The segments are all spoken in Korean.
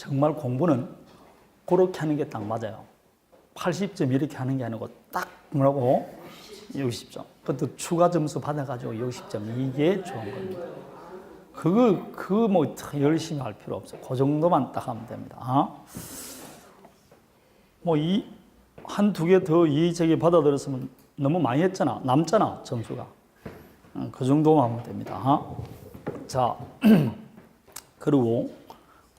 정말 공부는 그렇게 하는 게 딱 맞아요. 80점 이렇게 하는 게 아니고 딱 뭐라고 60점. 그것도 추가 점수 받아가지고 60점. 이게 좋은 겁니다. 그거 뭐 열심히 할 필요 없어요. 그 정도만 딱 하면 됩니다. 뭐 한두 개 더 이의제기 받아들였으면 너무 많이 했잖아. 남잖아, 점수가. 그 정도만 하면 됩니다. 자, 그리고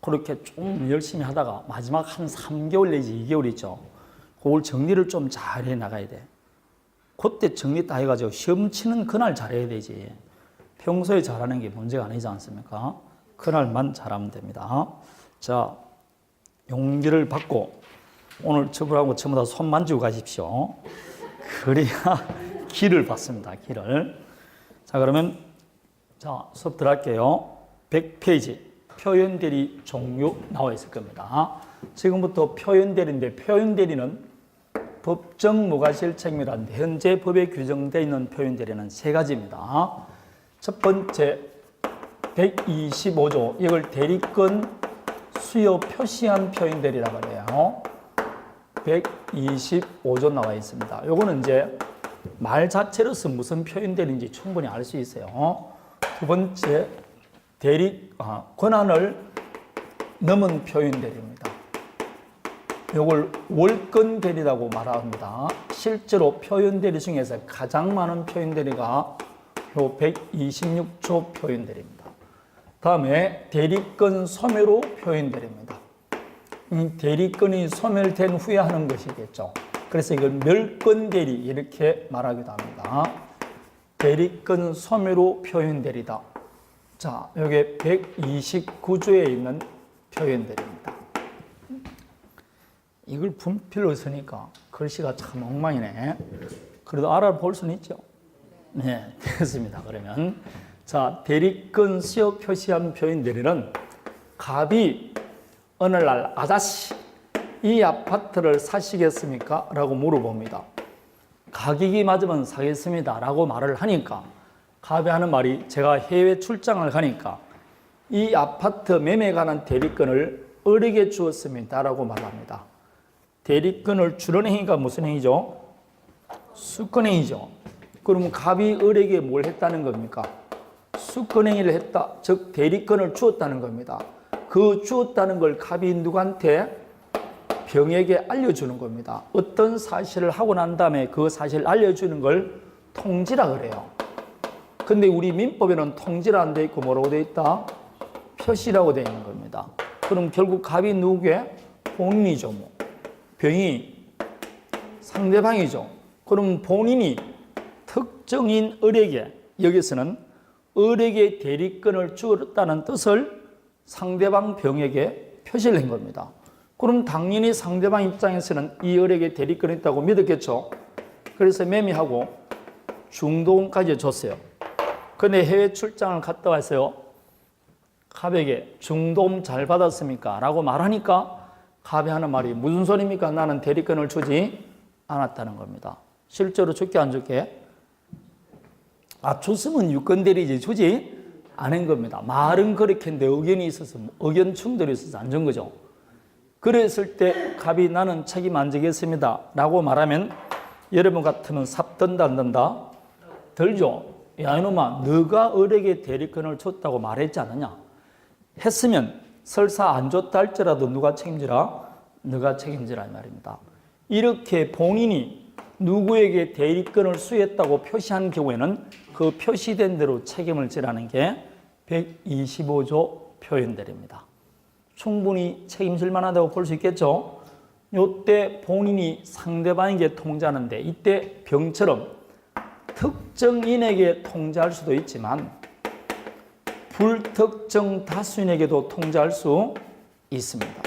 그렇게 좀 열심히 하다가 마지막 한 3개월 내지 2개월 있죠. 그걸 정리를 좀 잘 해 나가야 돼. 그때 정리 다 해가지고 시험 치는 그날 잘해야 되지. 평소에 잘하는 게 문제가 아니지 않습니까? 그날만 잘하면 됩니다. 자, 용기를 받고 오늘 저분하고 전부 다 손 만지고 가십시오. 그래야 기를 받습니다. 기를. 자, 그러면 자, 수업 들어갈게요. 100페이지 표현 대리 종류 나와 있을 겁니다. 지금부터 표현 대리인데 표현 대리는 법정 무과실책임이라는데 현재 법에 규정되어 있는 표현 대리는 세 가지입니다. 첫 번째 125조 이걸 대리권 수요 표시한 표현 대리라고 해요. 125조 나와 있습니다. 요거는 이제 말 자체로서 무슨 표현 대리인지 충분히 알 수 있어요. 두 번째 권한을 넘은 표현 대리입니다. 이걸 월권 대리라고 말합니다. 실제로 표현 대리 중에서 가장 많은 표현 대리가 요 126조 표현 대리입니다. 다음에 대리권 소멸로 표현 대리입니다. 대리권이 소멸된 후에 하는 것이겠죠. 그래서 이걸 멸권 대리 이렇게 말하기도 합니다. 대리권 소멸로 표현 대리다. 자, 여기 129조에 있는 표현 대리입니다. 이걸 분필로 쓰니까 글씨가 참 엉망이네. 그래도 알아볼 수는 있죠. 네, 됐습니다. 그러면 자, 대리권 수요 표시한 표현 대리는 갑이 어느 날 아저씨 이 아파트를 사시겠습니까? 라고 물어봅니다. 가격이 맞으면 사겠습니다. 라고 말을 하니까 갑이 하는 말이 제가 해외 출장을 가니까 이 아파트 매매에 관한 대리권을 을에게 주었습니다. 라고 말합니다. 대리권을 주는 행위가 무슨 행위죠? 수권행위죠. 그러면 갑이 을에게 뭘 했다는 겁니까? 수권행위를 했다. 즉 대리권을 주었다는 겁니다. 그 주었다는 걸 갑이 누구한테? 병에게 알려주는 겁니다. 어떤 사실을 하고 난 다음에 그 사실을 알려주는 걸 통지라 그래요. 근데 우리 민법에는 통지라 돼 있고 뭐라고 돼 있다? 표시라고 돼 있는 겁니다. 그럼 결국 갑이 누구게? 본인이죠. 뭐. 병이 상대방이죠. 그럼 본인이 특정인 을에게 여기서는 을에게 대리권을 주었다는 뜻을 상대방 병에게 표시를 한 겁니다. 그럼 당연히 상대방 입장에서는 이 을에게 대리권이 있다고 믿었겠죠. 그래서 매매하고 중도금까지 줬어요. 근데 해외 출장을 갔다 왔어요. 갑에게 중도금 잘 받았습니까? 라고 말하니까 갑이 하는 말이 무슨 소리입니까? 나는 대리권을 주지 않았다는 겁니다. 실제로 줄게 안 줄게? 줬으면 유권대리지 주지 않은 겁니다. 말은 그렇게 했는데 의견이 있어서 의견 충돌이 있어서 안 준 거죠. 그랬을 때 갑이 나는 책임 안 지겠습니다. 라고 말하면 여러분 같으면 삽 든다 안 든다? 들죠. 야 이놈아 너가 을에게 대리권을 줬다고 말했지 않느냐? 했으면 설사 안 줬다 할지라도 누가 책임지라? 너가 책임지라 이 말입니다. 이렇게 본인이 누구에게 대리권을 수했다고 표시한 경우에는 그 표시된 대로 책임을 지라는 게 125조 표현들입니다. 충분히 책임질 만하다고 볼 수 있겠죠. 이때 본인이 상대방에게 통지하는데 이때 병처럼 특정인에게 통지할 수도 있지만 불특정 다수인에게도 통지할 수 있습니다.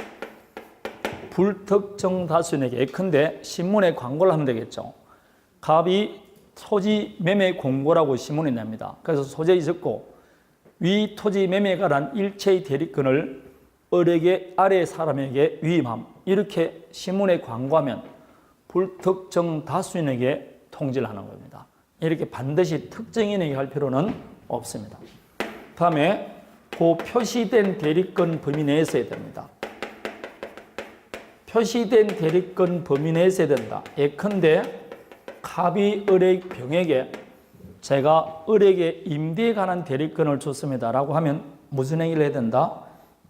불특정 다수인에게. 근데 신문에 광고를 하면 되겠죠. 갑이 토지 매매 공고라고 신문에 냅니다. 그래서 소재에 적고 위 토지 매매에 관한 일체의 대리권을 을에게 아래 사람에게 위임함. 이렇게 신문에 광고하면 불특정 다수인에게 통지를 하는 겁니다. 이렇게 반드시 특정인에게 할 필요는 없습니다. 다음에 그 표시된 대리권 범위 내에서 해야 됩니다. 표시된 대리권 범위 내에 있어야 된다. 예컨대 갑이 을의 병에게 제가 을에게 임대에 관한 대리권을 줬습니다 라고 하면 무슨 행위를 해야 된다?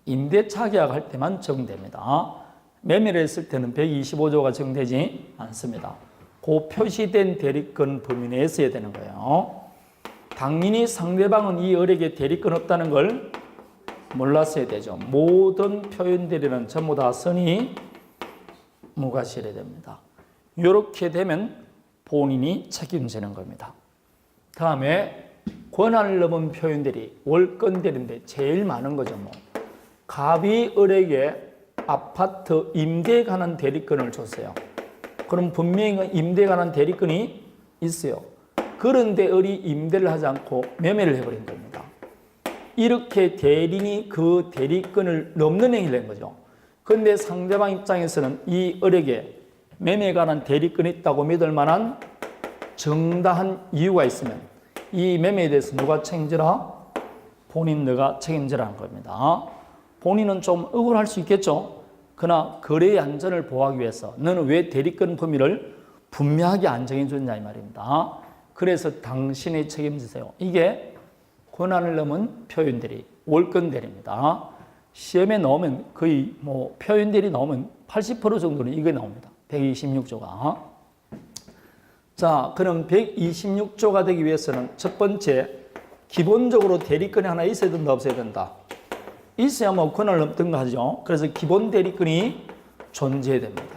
임대차 계약할 때만 적용됩니다. 매매를 했을 때는 125조가 적용되지 않습니다. 그 표시된 대리권 범위 내에 있어야 되는 거예요. 당연히 상대방은 이 을에게 대리권 없다는 걸 몰랐어야 되죠. 모든 표현 대리는 전부 다 선의 무과실해야 됩니다. 이렇게 되면 본인이 책임지는 겁니다. 다음에 권한을 넘은 표현 대리, 월권 대리인데 제일 많은 거죠. 갑이 을에게 아파트 임대에 관한 대리권을 줬어요. 그럼 분명히 임대에 관한 대리권이 있어요. 그런데 을이 임대를 하지 않고 매매를 해버린 겁니다. 이렇게 대리인이 그 대리권을 넘는 행위를 한 거죠. 그런데 상대방 입장에서는 이 을에게 매매에 관한 대리권이 있다고 믿을 만한 정당한 이유가 있으면 이 매매에 대해서 누가 책임지라? 본인 너가 책임지라는 겁니다. 본인은 좀 억울할 수 있겠죠. 그러나 거래의 안전을 보호하기 위해서 너는 왜 대리권 범위를 분명하게 안 정해줬냐 이 말입니다. 그래서 당신이 책임지세요. 이게 권한을 넘은 표현 대리, 월권 대리입니다. 시험에 나오면 거의 표현 대리 나오면 80% 정도는 이게 나옵니다. 126조가. 자, 그럼 126조가 되기 위해서는 첫 번째, 기본적으로 대리권이 하나 있어야 된다, 없어야 된다? 있어야 권한을 넘든 거 하죠. 그래서 기본 대리권이 존재해야 됩니다.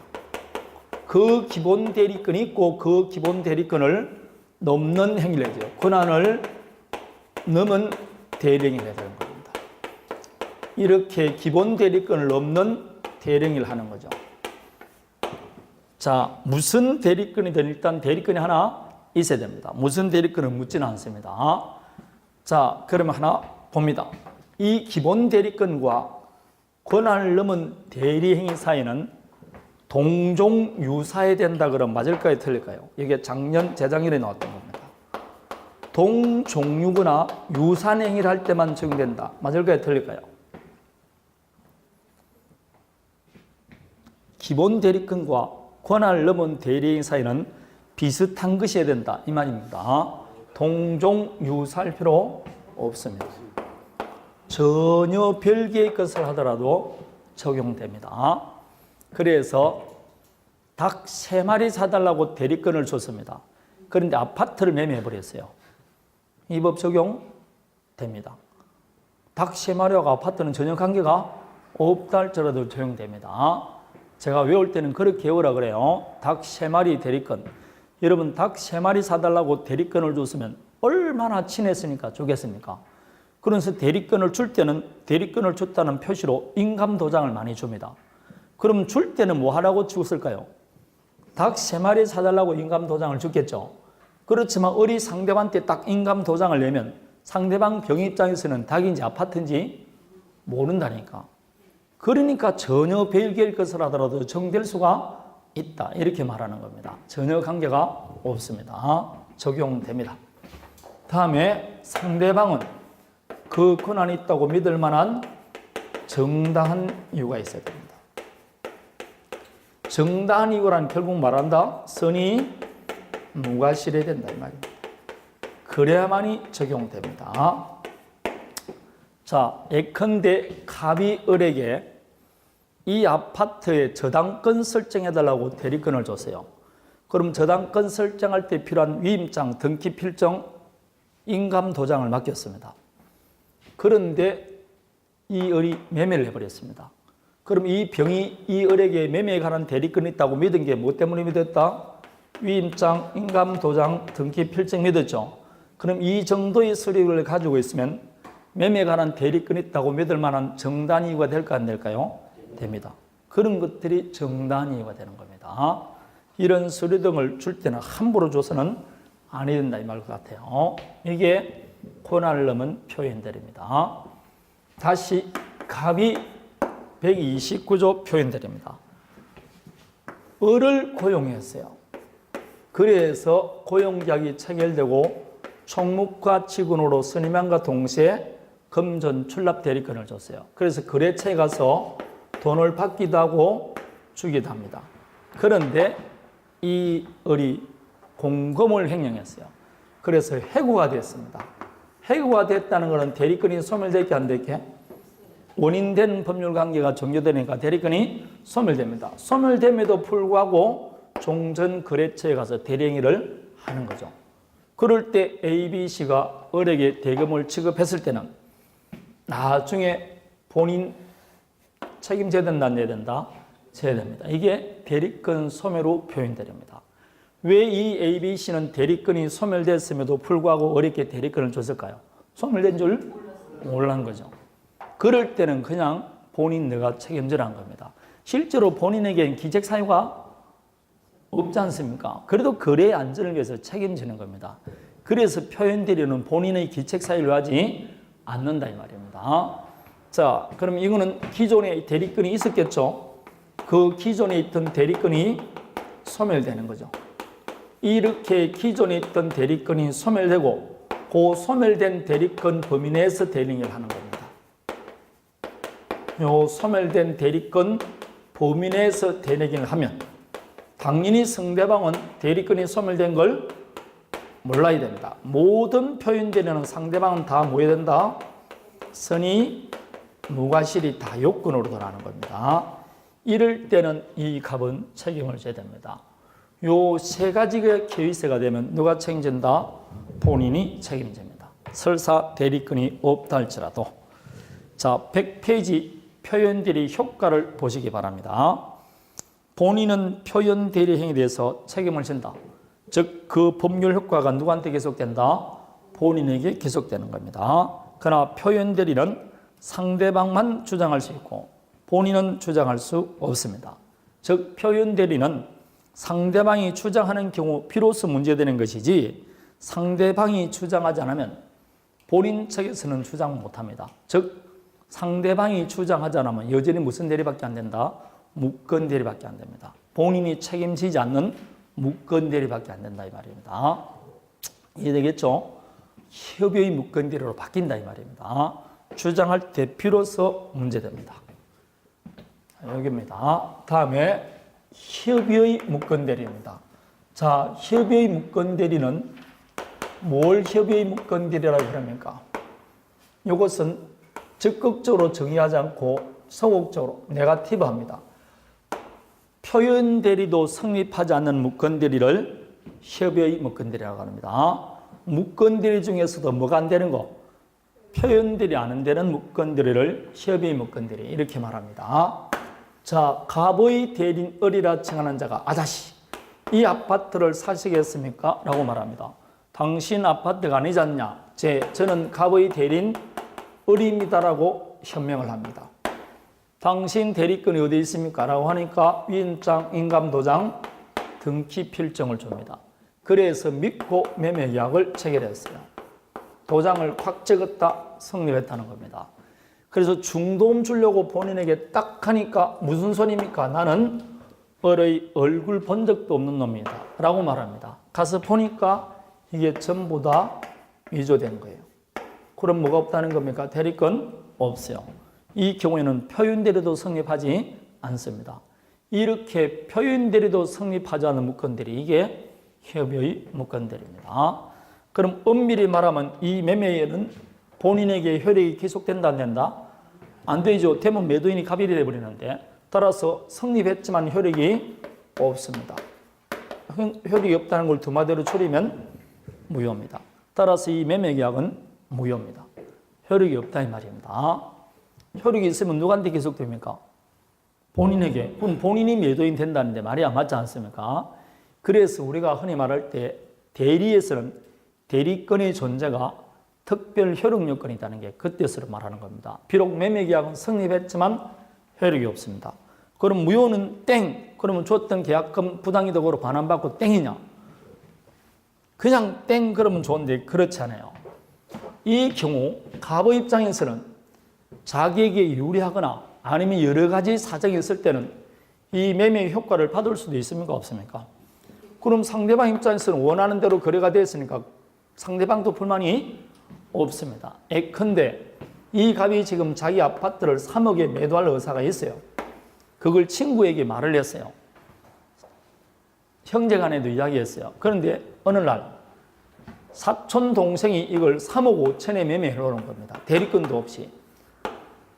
그 기본 대리권이 있고 그 기본 대리권을 넘는 행위를 해야 돼요. 권한을 넘은 대리행위를 해야 되는 겁니다. 이렇게 기본 대리권을 넘는 대리행위를 하는 거죠. 자, 무슨 대리권이든 일단 대리권이 하나 있어야 됩니다. 무슨 대리권을 묻지는 않습니다. 자, 그러면 하나 봅니다. 이 기본 대리권과 권한을 넘은 대리행위 사이는 동종 유사해야 된다 그러면 맞을까요? 틀릴까요? 이게 작년, 재작년에 나왔던 겁니다. 동종류거나 유사한 행위를 할 때만 적용된다. 맞을까요? 틀릴까요? 기본 대리권과 권한을 넘은 대리행위 사이는 비슷한 것이어야 된다. 이 말입니다. 동종 유사할 필요 없습니다. 전혀 별개의 것을 하더라도 적용됩니다. 그래서 닭 3마리 사달라고 대리권을 줬습니다. 그런데 아파트를 매매해버렸어요. 이 법 적용됩니다. 닭 3마리하고 아파트는 전혀 관계가 없다 할지라도 적용됩니다. 제가 외울 때는 그렇게 외우라 그래요. 닭 3마리 대리권. 여러분 닭 3마리 사달라고 대리권을 줬으면 얼마나 친했으니까 주겠습니까? 그래서 대리권을 줄 때는 대리권을 줬다는 표시로 인감도장을 많이 줍니다. 그럼 줄 때는 뭐 하라고 줬을까요? 닭 3마리 사달라고 인감도장을 줬겠죠. 그렇지만 을이 상대방한테 딱 인감도장을 내면 상대방 병 입장에서는 닭인지 아파트인지 모른다니까. 그러니까 전혀 별개일 것을 하더라도 적용될 수가 있다. 이렇게 말하는 겁니다. 전혀 관계가 없습니다. 적용됩니다. 다음에 상대방은 그 권한이 있다고 믿을 만한 정당한 이유가 있어야 됩니다. 정당한 이유란 결국 말한다. 선의 무과실해야 된다 이 말입니다. 그래야만이 적용됩니다. 자, 예컨대 갑이 을에게 이 아파트에 저당권 설정해달라고 대리권을 줬어요. 그럼 저당권 설정할 때 필요한 위임장, 등기 필정, 인감 도장을 맡겼습니다. 그런데 이 을이 매매를 해버렸습니다. 그럼 이 병이 이 을에게 매매에 관한 대리권이 있다고 믿은 게 뭐 때문에 믿었다? 위임장, 인감 도장, 등기 필정 믿었죠. 그럼 이 정도의 서류를 가지고 있으면 매매에 관한 대리권이 있다고 믿을 만한 정당한 이유가 될까 안 될까요? 됩니다. 그런 것들이 정당한 이유가 되는 겁니다. 이런 서류 등을 줄 때는 함부로 줘서는 안 해야 된다 이 말 같아요. 이게 권한을 넘은 표현들입니다. 다시 갑이 129조 표현들입니다. 을을 고용했어요. 그래서 고용계약이 체결되고 총무과 직원으로 선임함과 동시에 금전 출납 대리권을 줬어요. 그래서 거래처에 가서 돈을 받기도 하고 주기도 합니다. 그런데 이 을이 공금을 횡령했어요. 그래서 해고가 됐습니다. 해고가 됐다는 것은 대리권이 소멸됐게 안 됐게? 원인된 법률관계가 종료되니까 대리권이 소멸됩니다. 소멸됨에도 불구하고 종전거래처에 가서 대리행위를 하는 거죠. 그럴 때 A, B, C가 을에게 대금을 지급했을 때는 나중에 본인 책임져야 된다, 안 내야 된다? 져야 됩니다. 이게 대리권 소멸로 표현됩니다. 왜 이 A, B, C는 대리권이 소멸됐음에도 불구하고 어렵게 대리권을 줬을까요? 소멸된 줄 몰랐는 거죠. 그럴 때는 그냥 본인 너가 책임지라는 겁니다. 실제로 본인에게는 기책 사유가 없지 않습니까? 그래도 거래의 안전을 위해서 책임지는 겁니다. 그래서 표현대리는 본인의 기책 사유를 하지 않는다 이 말입니다. 자, 그럼 이거는 기존에 대리권이 있었겠죠? 그 기존에 있던 대리권이 소멸되는 거죠. 이렇게 기존에 있던 대리권이 소멸되고 그 소멸된 대리권 범위 내에서 대리행위를 하는 겁니다. 요 소멸된 대리권 범위 내에서 대리행위를 하면 당연히 상대방은 대리권이 소멸된 걸 몰라야 됩니다. 모든 표현대리는 상대방은 다 뭐 해야 된다? 선의, 무과실이 다 요건으로 돌아가는 겁니다. 이럴 때는 이 갑은 책임을 져야 됩니다. 요 세 가지가 계위세가 되면 누가 책임진다? 본인이 책임집니다. 설사 대리권이 없다 할지라도. 자, 100페이지 표현대리 효과를 보시기 바랍니다. 본인은 표현대리 행위에 대해서 책임을 진다. 즉, 그 법률 효과가 누구한테 계속된다? 본인에게 계속되는 겁니다. 그러나 표현대리는 상대방만 주장할 수 있고 본인은 주장할 수 없습니다. 즉, 표현대리는 상대방이 주장하는 경우 비로소 문제되는 것이지 상대방이 주장하지 않으면 본인 측에서는 주장 못합니다. 즉, 상대방이 주장하지 않으면 여전히 무슨 대리밖에 안 된다? 무권 대리밖에 안 됩니다. 본인이 책임지지 않는 무권 대리밖에 안 된다 이 말입니다. 이해되겠죠? 협의의 무권 대리로 바뀐다 이 말입니다. 주장할 때 비로소 문제됩니다. 여기입니다. 다음에 협의의 무권 대리입니다. 자, 협의의 무권 대리는 뭘 협의의 무권 대리라고 그럽니까? 이것은 적극적으로 정의하지 않고 소극적으로 네거티브합니다. 표현 대리도 성립하지 않는 무권 대리를 협의의 무권 대리라고 합니다. 무권 대리 중에서도 뭐가 안 되는 거? 표현 대리 안 되는 무권 대리를 협의의 무권 대리 이렇게 말합니다. 자, 갑의 대리인 을이라 칭하는 자가 아저씨, 이 아파트를 사시겠습니까? 라고 말합니다. 당신 아파트가 아니지 않냐? 저는 갑의 대리인 을입니다라고 현명을 합니다. 당신 대리권이 어디 있습니까? 라고 하니까 위임장, 인감도장, 등기 필정을 줍니다. 그래서 믿고 매매 계약을 체결했어요. 도장을 확 찍었다, 성립했다는 겁니다. 그래서 중도금 주려고 본인에게 딱 하니까 무슨 소리입니까? 나는 을의 얼굴 본 적도 없는 놈이다 라고 말합니다. 가서 보니까 이게 전부 다 위조된 거예요. 그럼 뭐가 없다는 겁니까? 대리권 없어요. 이 경우에는 표현대리도 성립하지 않습니다. 이렇게 표현대리도 성립하지 않은 무권대리, 이게 협의의 무권대리입니다. 그럼 엄밀히 말하면 이 매매에는 본인에게 효력이 계속된다 안 된다? 안 되죠. 되면 매도인이 갑일이 되어버리는데 따라서 성립했지만 효력이 없습니다. 효력이 없다는 걸 두 마디로 줄이면 무효입니다. 따라서 이 매매계약은 무효입니다. 효력이 없다 이 말입니다. 효력이 있으면 누구한테 계속됩니까? 본인에게. 그럼 본인이 매도인 된다는데 말이 안 맞지 않습니까? 그래서 우리가 흔히 말할 때 대리에서는 대리권의 존재가 특별 효력 요건이 있다는 게 그 뜻으로 말하는 겁니다. 비록 매매계약은 성립했지만 효력이 없습니다. 그럼 무효는 땡. 그러면 줬던 계약금 부당이득으로 반환받고 땡이냐? 그냥 땡 그러면 좋은데 그렇지 않아요. 이 경우 갑의 입장에서는 자기에게 유리하거나 아니면 여러 가지 사정이 있을 때는 이 매매 효과를 받을 수도 있습니까? 없습니까? 그럼 상대방 입장에서는 원하는 대로 거래가 됐으니까 상대방도 불만이 없습니다. 예컨대 이 갑이 지금 자기 아파트를 3억에 매도할 의사가 있어요. 그걸 친구에게 말을 했어요. 형제간에도 이야기했어요. 그런데 어느 날 사촌 동생이 이걸 3억 5천에 매매해 놓은 겁니다. 대리권도 없이.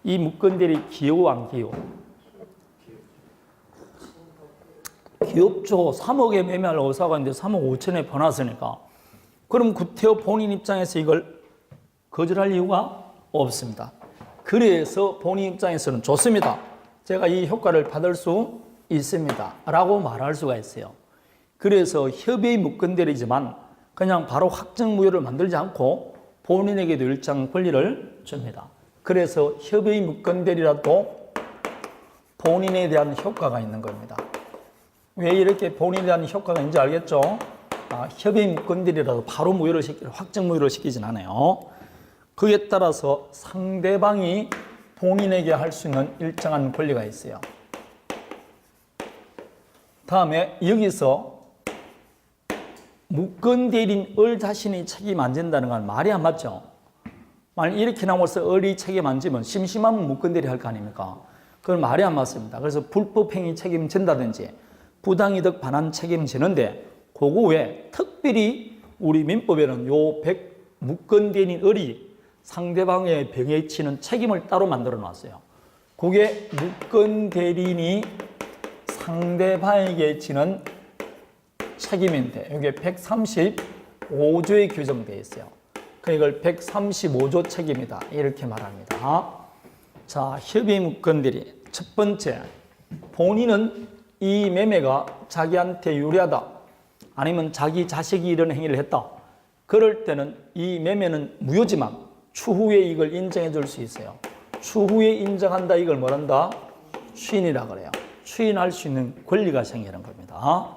이 묶은대리 귀여워 안 귀여워? 귀엽죠. 3억에 매매할 의사가 있는데 3억 5천에 퍼놨으니까. 그럼 구태여 본인 입장에서 이걸 거절할 이유가 없습니다. 그래서 본인 입장에서는 좋습니다. 제가 이 효과를 받을 수 있습니다. 라고 말할 수가 있어요. 그래서 협의의 묶은대리지만 그냥 바로 확정무효를 만들지 않고 본인에게도 일정 권리를 줍니다. 그래서 협의의 묶은대리라도 본인에 대한 효과가 있는 겁니다. 왜 이렇게 본인에 대한 효과가 있는지 알겠죠? 협의 묶은대리라도 바로 무효를 확정 무효를 시키진 않아요. 그에 따라서 상대방이 본인에게 할 수 있는 일정한 권리가 있어요. 다음에 여기서 묶은대리인 을 자신이 책임 안 진다는 건 말이 안 맞죠? 만약 이렇게 나와서 을이 책임 안 지면 심심하면 묶은대리 할 거 아닙니까? 그건 말이 안 맞습니다. 그래서 불법행위 책임진다든지 부당이득 반환 책임지는데 그거 외에 특별히 우리 민법에는 요 묶은대리인 을이 상대방의 병에 치는 책임을 따로 만들어 놨어요. 그게 묶은대리인이 상대방에게 지는 책임인데 이게 135조에 규정되어 있어요. 이걸 135조 책임이다 이렇게 말합니다. 자, 협의 묶은대리 첫 번째, 본인은 이 매매가 자기한테 유리하다 아니면 자기 자식이 이런 행위를 했다. 그럴 때는 이 매매는 무효지만 추후에 이걸 인정해 줄 수 있어요. 추후에 인정한다 이걸 뭐란다? 추인이라 그래요. 추인할 수 있는 권리가 생기는 겁니다.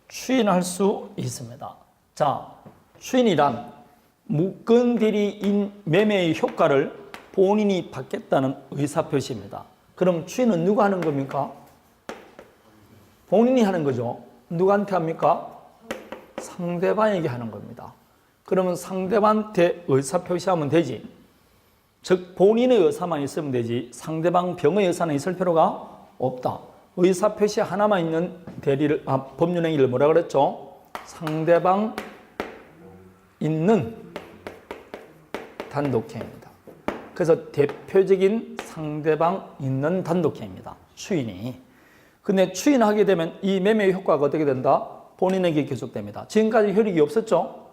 추인할 수 있습니다. 자, 추인이란 묶은대리인 매매의 효과를 본인이 받겠다는 의사표시입니다. 그럼 추인은 누가 하는 겁니까? 본인이 하는 거죠. 누구한테 합니까? 상대방에게 하는 겁니다. 그러면 상대방한테 의사표시하면 되지. 즉 본인의 의사만 있으면 되지 상대방 병의 의사는 있을 필요가 없다. 의사표시 하나만 있는 법률행위를 뭐라 그랬죠? 상대방 있는 단독행위입니다. 그래서 대표적인 상대방 있는 단독행위입니다. 추인이. 근데 추인하게 되면 이 매매의 효과가 어떻게 된다? 본인에게 계속됩니다. 지금까지 효력이 없었죠?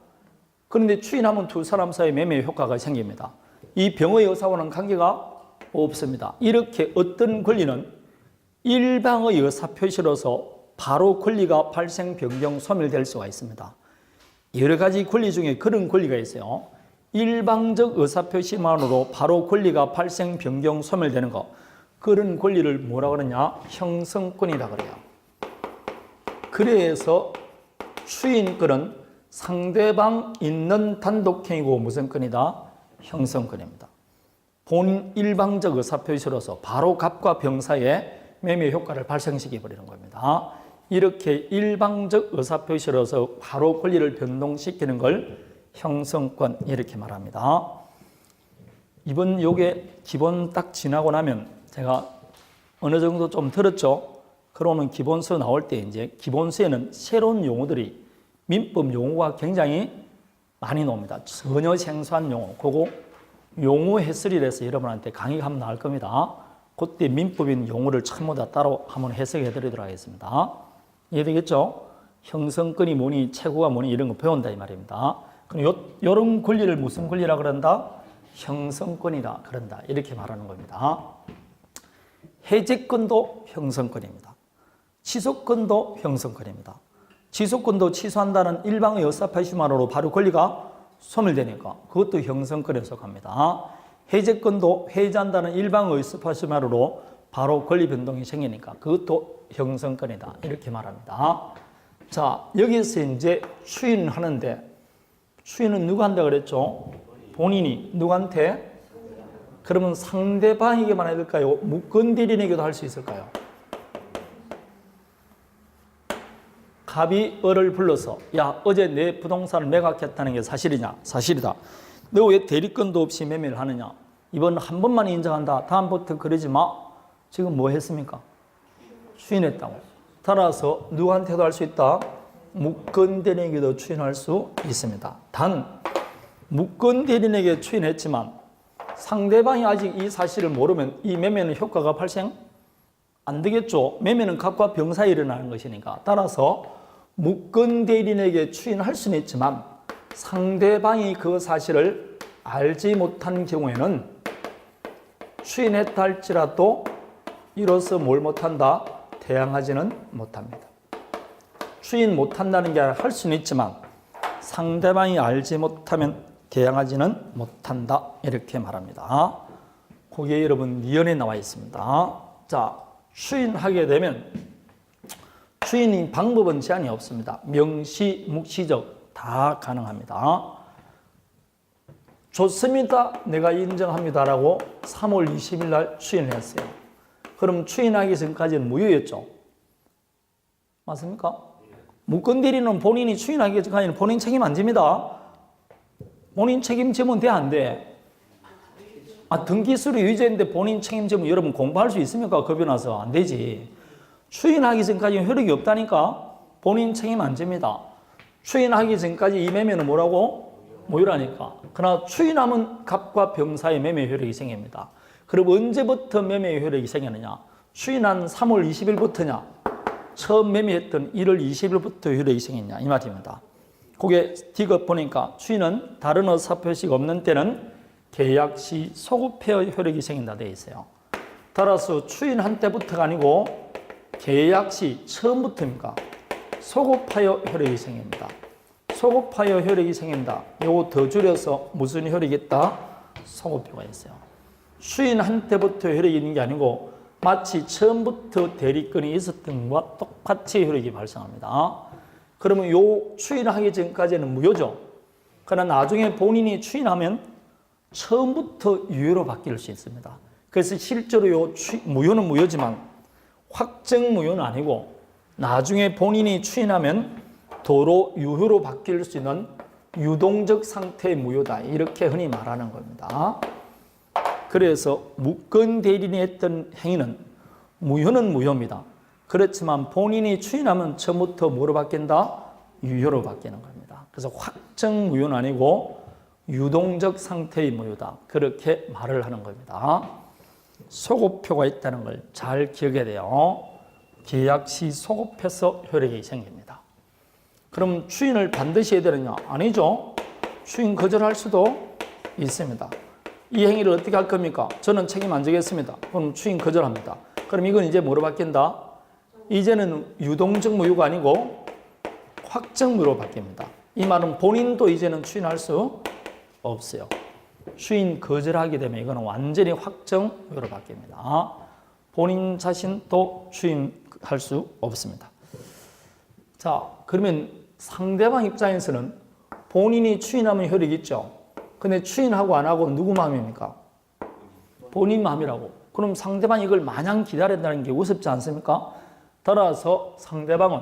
그런데 추인하면 두 사람 사이에 매매의 효과가 생깁니다. 이 병의 의사와는 관계가 없습니다. 이렇게 어떤 권리는 일방의 의사표시로서 바로 권리가 발생, 변경, 소멸될 수가 있습니다. 여러 가지 권리 중에 그런 권리가 있어요. 일방적 의사표시만으로 바로 권리가 발생, 변경, 소멸되는 것. 그런 권리를 뭐라 그러냐? 형성권이라 그래요. 그래서 추인권은 상대방 있는 단독행위고 무슨 권이다? 형성권입니다. 본 일방적 의사표시로서 바로 갑과 병 사이에 매매 효과를 발생시켜 버리는 겁니다. 이렇게 일방적 의사표시로서 바로 권리를 변동시키는 걸 형성권 이렇게 말합니다. 이번 요게 기본 딱 지나고 나면 제가 어느 정도 좀 들었죠? 그러면 기본서 나올 때 이제 기본서에는 새로운 용어들이 민법 용어가 굉장히 많이 나옵니다. 전혀 생소한 용어. 그거 용어 해설이라서 여러분한테 강의가 한번 나올 겁니다. 그때 민법인 용어를 전부 다 따로 한번 해석해 드리도록 하겠습니다. 이해되겠죠? 형성권이 뭐니, 최고가 뭐니 이런 거 배운다 이 말입니다. 그럼 이런 권리를 무슨 권리라 그런다? 형성권이다 그런다 이렇게 말하는 겁니다. 해제권도 형성권입니다. 취소권도 형성권입니다. 취소권도 취소한다는 일방의 의사표시만으로 바로 권리가 소멸되니까 그것도 형성권에 속합니다. 해제권도 해제한다는 일방의 의사표시만으로 바로 권리 변동이 생기니까 그것도 형성권이다 이렇게 말합니다. 자, 여기서 이제 추인하는데 추인은 누가 한다 그랬죠? 본인이. 누구한테? 그러면 상대방에게만 해야 될까요? 묶은대리인에게도 할 수 있을까요? 갑이 을을 불러서 야 어제 내 부동산을 매각했다는 게 사실이냐? 사실이다. 너 왜 대리권도 없이 매매를 하느냐? 이번 한 번만 인정한다. 다음부터 그러지 마. 지금 뭐 했습니까? 추인했다고. 따라서 누구한테도 할 수 있다? 무권 대리인에게도 추인할 수 있습니다. 단 무권 대리인에게 추인했지만 상대방이 아직 이 사실을 모르면 이 매매는 효과가 발생 안 되겠죠. 매매는 갑과 병 사이에 일어나는 것이니까. 따라서 무권 대리인에게 추인할 수는 있지만 상대방이 그 사실을 알지 못한 경우에는 추인했다 할지라도 이로써 뭘 못한다? 대항하지는 못합니다. 추인 못한다는 게 아니라 할 수는 있지만 상대방이 알지 못하면 대항하지는 못한다. 이렇게 말합니다. 거기에 여러분 니언에 나와 있습니다. 자, 추인하게 되면 추인 방법은 제한이 없습니다. 명시, 묵시적 다 가능합니다. 좋습니다. 내가 인정합니다라고 3월 20일 날 추인을 했어요. 그럼 추인하기 전까지는 무효였죠. 맞습니까? 무권 대리는 본인이 추인하기 전까지는 본인 책임 안 집니다. 본인 책임지면 돼, 안 돼? 등기수리 유죄인데 본인 책임지면 여러분 공부할 수 있습니까? 겁이 나서 안 되지. 추인하기 전까지는 효력이 없다니까 본인 책임 안 집니다. 추인하기 전까지 이 매매는 뭐라고? 무효라니까. 그러나 추인하면 갑과 병 사이에 매매 효력이 생깁니다. 그럼 언제부터 매매 효력이 생기느냐? 추인한 3월 20일부터냐? 처음 매매했던 1월 20일부터 효력이 생겼냐? 이 말입니다. 그게 디귿 보니까 추인은 다른 의사 표시가 없는 때는 계약 시 소급해야 효력이 생긴다 되어 있어요. 따라서 추인한 때부터가 아니고 계약 시 처음부터입니까? 소급하여 효력이 생깁니다. 소급하여 효력이 생긴다. 이거 더 줄여서 무슨 효력이 있다? 소급효가 있어요. 추인한 때부터 효력이 있는 게 아니고 마치 처음부터 대리권이 있었던 것과 똑같이 효력이 발생합니다. 그러면 요 추인하기 전까지는 무효죠. 그러나 나중에 본인이 추인하면 처음부터 유효로 바뀔 수 있습니다. 그래서 실제로 요 무효는 무효지만 확정 무효는 아니고 나중에 본인이 추인하면 도로 유효로 바뀔 수 있는 유동적 상태의 무효다. 이렇게 흔히 말하는 겁니다. 그래서 무권 대리인이 했던 행위는 무효는 무효입니다. 그렇지만 본인이 추인하면 처음부터 뭐로 바뀐다? 유효로 바뀌는 겁니다. 그래서 확정 무효는 아니고 유동적 상태의 무효다. 그렇게 말을 하는 겁니다. 소급표가 있다는 걸 잘 기억해야 돼요. 계약 시 소급해서 효력이 생깁니다. 그럼 추인을 반드시 해야 되느냐? 아니죠. 추인 거절할 수도 있습니다. 이 행위를 어떻게 할 겁니까? 저는 책임 안 지겠습니다. 그럼 추인 거절합니다. 그럼 이건 이제 뭐로 바뀐다? 이제는 유동적 무효가 아니고 확정 무효로 바뀝니다. 이 말은 본인도 이제는 추인할 수 없어요. 추인 거절하게 되면 이거는 완전히 확정 무효로 바뀝니다. 본인 자신도 추인할 수 없습니다. 자, 그러면 상대방 입장에서는 본인이 추인하면 효력이 있죠. 근데 추인하고 안 하고 누구 마음입니까? 본인 마음이라고. 그럼 상대방이 이걸 마냥 기다린다는 게 우습지 않습니까? 따라서 상대방은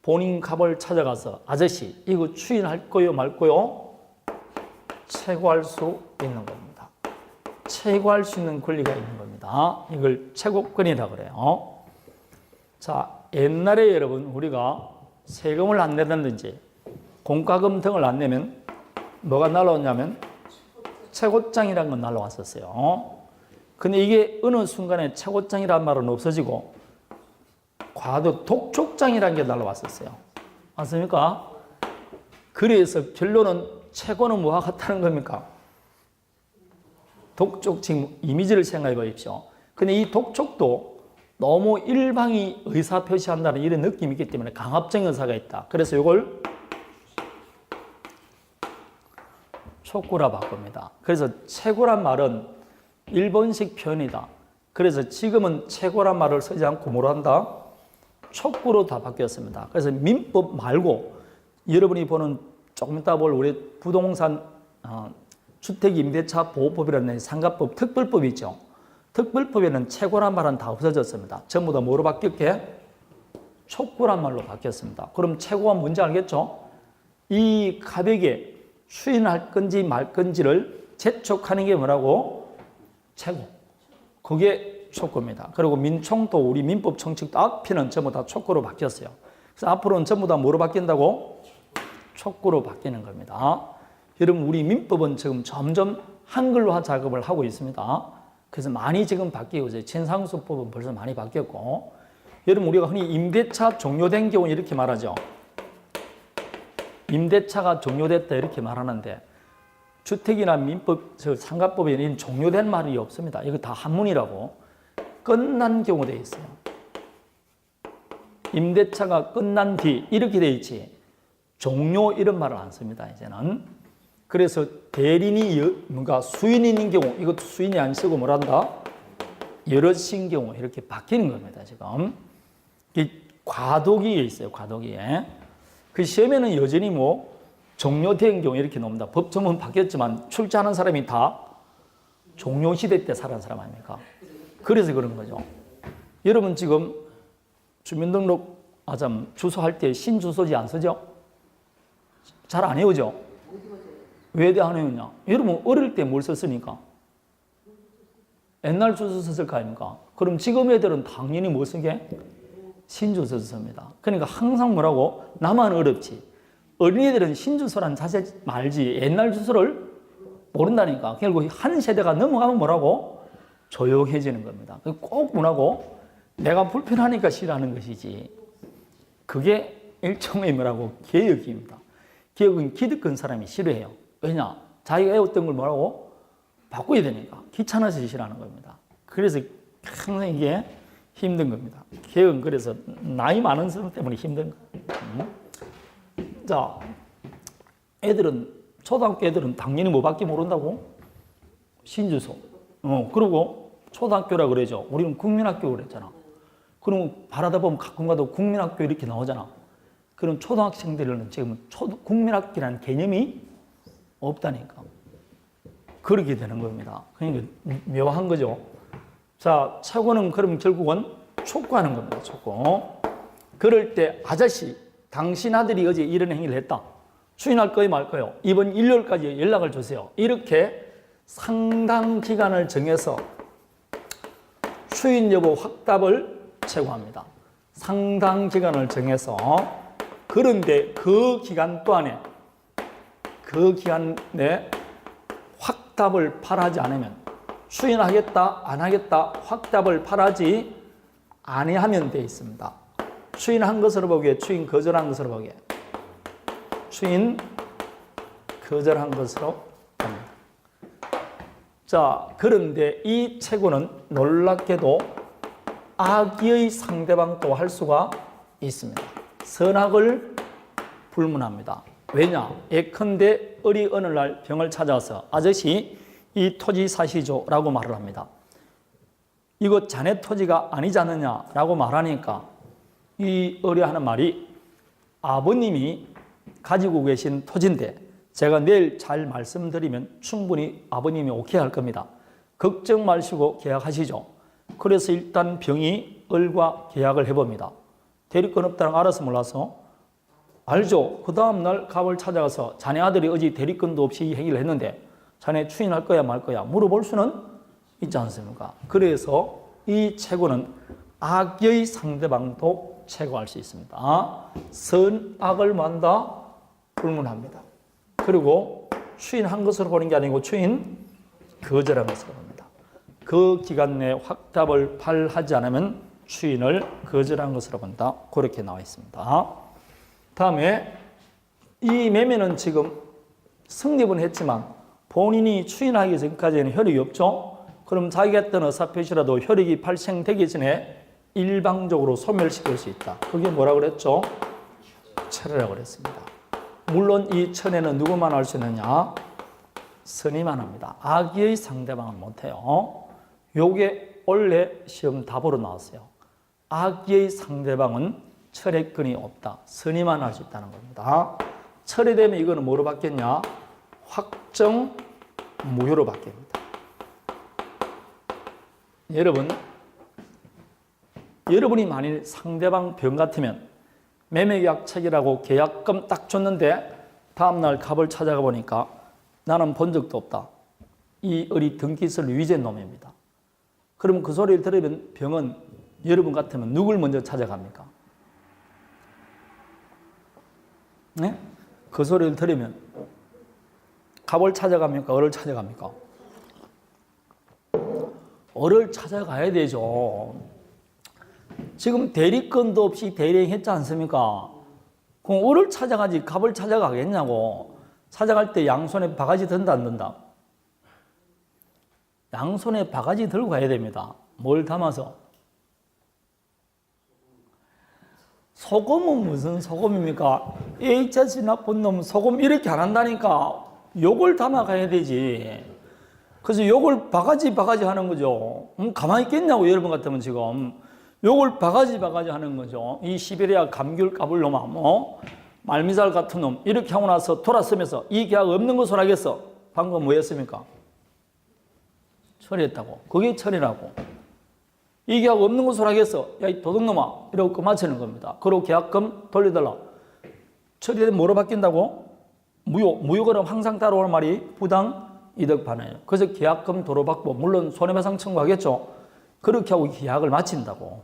본인 갑을 찾아가서 아저씨 이거 추인할 거요 말 거요? 최고할 수 있는 겁니다. 최고할 수 있는 권리가 있는 겁니다. 이걸 최고권이라고 그래요. 자, 옛날에 여러분 우리가 세금을 안 내는지 공과금 등을 안 내면 뭐가 날라왔냐면 최고장이라는 건 날라왔었어요. 근데 이게 어느 순간에 최고장이라는 말은 없어지고 과도 독촉장이라는 게 날라왔었어요. 맞습니까? 그래서 결론은 최고는 뭐와 같다는 겁니까? 독촉, 지금 이미지를 생각해 보십시오. 근데 이 독촉도 너무 일방이 의사 표시한다는 이런 느낌이 있기 때문에 강압적 의사가 있다. 그래서 이걸 촉구라 바꿉니다. 그래서 최고란 말은 일본식 표현이다. 그래서 지금은 최고란 말을 쓰지 않고 뭐로 한다? 촉구로 다 바뀌었습니다. 그래서 민법 말고 여러분이 보는 조금 이따 볼 우리 부동산 주택임대차 보호법이라는 상가법 특별법이 있죠. 특별법에는 최고란 말은 다 없어졌습니다. 전부 다 뭐로 바뀌었게? 촉구란 말로 바뀌었습니다. 그럼 최고가 뭔지 알겠죠? 이 가백에 추인할 건지 말 건지를 재촉하는 게 뭐라고? 최고. 그게 촉구입니다. 그리고 민총도 우리 민법 청칙도 앞에는 전부 다 촉구로 바뀌었어요. 그래서 앞으로는 전부 다 뭐로 바뀐다고? 촉구로 바뀌는 겁니다. 여러분 우리 민법은 지금 점점 한글화 작업을 하고 있습니다. 그래서 많이 지금 바뀌고 있어요. 친상수법은 벌써 많이 바뀌었고, 여러분 우리가 흔히 임대차 종료된 경우 이렇게 말하죠. 임대차가 종료됐다 이렇게 말하는데 주택이나 민법, 상가법에 이런 종료된 말이 없습니다. 이거 다 한문이라고. 끝난 경우 되어 있어요. 임대차가 끝난 뒤 이렇게 되어 있지 종료 이런 말을 안 씁니다. 이제는. 그래서 대리인이 뭔가 수인이 있는 경우, 이것도 수인이 안 쓰고 뭐란다? 여럿인 경우 이렇게 바뀌는 겁니다. 지금 이 과도기에 있어요. 과도기에. 그 시험에는 여전히 뭐 종료된 경우 이렇게 나옵니다. 법조문 바뀌었지만 출제하는 사람이 다 종료시대 때 살은 사람 아닙니까? 그래서 그런 거죠. 여러분 지금 주민등록 주소할 때 신주소지 안 쓰죠? 잘 안 해오죠? 왜 안 해오냐? 여러분 어릴 때 뭘 썼으니까? 옛날 주소 썼을 거 아닙니까? 그럼 지금 애들은 당연히 뭐 쓰게? 신주소 씁니다. 그러니까 항상 뭐라고? 나만 어렵지. 어린이들은 신주소란 자체 말지 옛날 주소를 모른다니까. 결국 한 세대가 넘어가면 뭐라고? 조용해지는 겁니다. 꼭 뭐라고? 내가 불편하니까 싫어하는 것이지. 그게 일종의 뭐라고? 개혁입니다. 개혁은 기득권 사람이 싫어해요. 왜냐? 자기가 해왔던 걸 뭐라고? 바꿔야 되니까. 귀찮아서 싫어하는 겁니다. 그래서 항상 이게 힘든 겁니다. 개혁은 그래서 나이 많은 사람 때문에 힘든 거예요. 자, 애들은, 초등학교 애들은 당연히 뭐밖에 모른다고? 신주소. 그리고 초등학교라 그러죠. 우리는 국민학교 그랬잖아. 그럼 바라다 보면 가끔 가도 국민학교 이렇게 나오잖아. 그럼 초등학생들은 지금 국민학교라는 개념이 없다니까. 그렇게 되는 겁니다. 그러니까 묘한 거죠. 자, 최고는 그럼 결국은 촉구하는 겁니다. 촉구. 그럴 때 아저씨, 당신 아들이 어제 이런 행위를 했다. 추인할 거예요, 말 거예요? 이번 일요일까지 연락을 주세요. 이렇게 상당 기간을 정해서 추인 여부 확답을 제공합니다. 상당 기간을 정해서. 그런데 그 기간 동안에 확답을 바라지 않으면, 추인하겠다 안 하겠다 확답을 바라지 아니하면 되어 있습니다. 추인한 것으로 보기에, 추인 거절한 것으로 보기에, 추인 거절한 것으로 봅니다. 자, 그런데 이 체고는 놀랍게도 악의의 상대방도 할 수가 있습니다. 선악을 불문합니다. 왜냐? 예컨대 어리 어느 날 병을 찾아와서 아저씨 이 토지 사시죠? 라고 말을 합니다. 이거 자네 토지가 아니지 않느냐? 라고 말하니까 이 어리 하는 말이 아버님이 가지고 계신 토지인데 제가 내일 잘 말씀드리면 충분히 아버님이 오케이 할 겁니다. 걱정 마시고 계약하시죠. 그래서 일단 병이 을과 계약을 해봅니다. 대리권 없다는 거 알아서 몰라서? 알죠. 그 다음날 갑을 찾아가서 자네 아들이 어제 대리권도 없이 이 행위를 했는데 자네 추인할 거야 말 거야 물어볼 수는 있지 않습니까? 그래서 이 체고는 악의 상대방도 체고할 수 있습니다. 선악을 만다 불문합니다. 그리고 추인한 것으로 보는 게 아니고 추인 거절한 것으로 봅니다. 그 기간 내에 확답을 발하지 않으면 추인을 거절한 것으로 본다. 그렇게 나와 있습니다. 다음에 이 매매는 지금 성립은 했지만 본인이 추인하기 전까지는 효력이 없죠. 그럼 자기가 했던 의사표시라도 효력이 발생되기 전에 일방적으로 소멸시킬 수 있다. 그게 뭐라고 그랬죠? 철회라고 그랬습니다. 물론 이 철회는 누구만 할 수 있느냐? 선의만 합니다. 악의의 상대방은 못해요. 요게 원래 시험 답으로 나왔어요. 악의의 상대방은 철회권이 없다. 선의만 할 수 있다는 겁니다. 철회되면 이거는 뭐로 바뀌었냐? 확정 무효로 바뀝니다. 여러분이 만일 상대방 병 같으면 매매계약 체결하고 계약금 딱 줬는데 다음날 갑을 찾아가 보니까 나는 본 적도 없다. 이 을이 등기서를 위조한 놈입니다. 그러면 그 소리를 들으면 병은 여러분 같으면 누굴 먼저 찾아갑니까? 네? 그 소리를 들으면 갑을 찾아갑니까? 을을 찾아갑니까? 을을 찾아가야 되죠. 지금 대리권도 없이 대리행했지 않습니까? 그럼 을을 찾아가지 갑을 찾아가겠냐고. 찾아갈 때 양손에 바가지 든다 안 든다? 양손에 바가지 들고 가야 됩니다. 뭘 담아서? 소금은 무슨 소금입니까? 에이 자식 나쁜 놈 소금 이렇게 안 한다니까. 욕을 담아가야 되지. 그래서 욕을 바가지 하는 거죠. 가만히 있겠냐고 여러분 같으면 지금. 욕을 바가지 하는 거죠. 이 시베리아 감귤 까불 놈아 말미잘 같은 놈 이렇게 하고 나서 돌아서면서 이 계약 없는 것으로 하겠어. 방금 뭐 했습니까? 처리했다고. 그게 처리라고. 이 계약 없는 것으로 하겠어. 야, 이 도둑놈아. 이러고 끝마치는 겁니다. 그리고 계약금 돌려달라. 처리되면 뭐로 바뀐다고? 무효그럼 항상 따라오는 말이 부당 이득 반환이에요. 그래서 계약금 도로받고 물론 손해배상 청구하겠죠. 그렇게 하고 계약을 마친다고.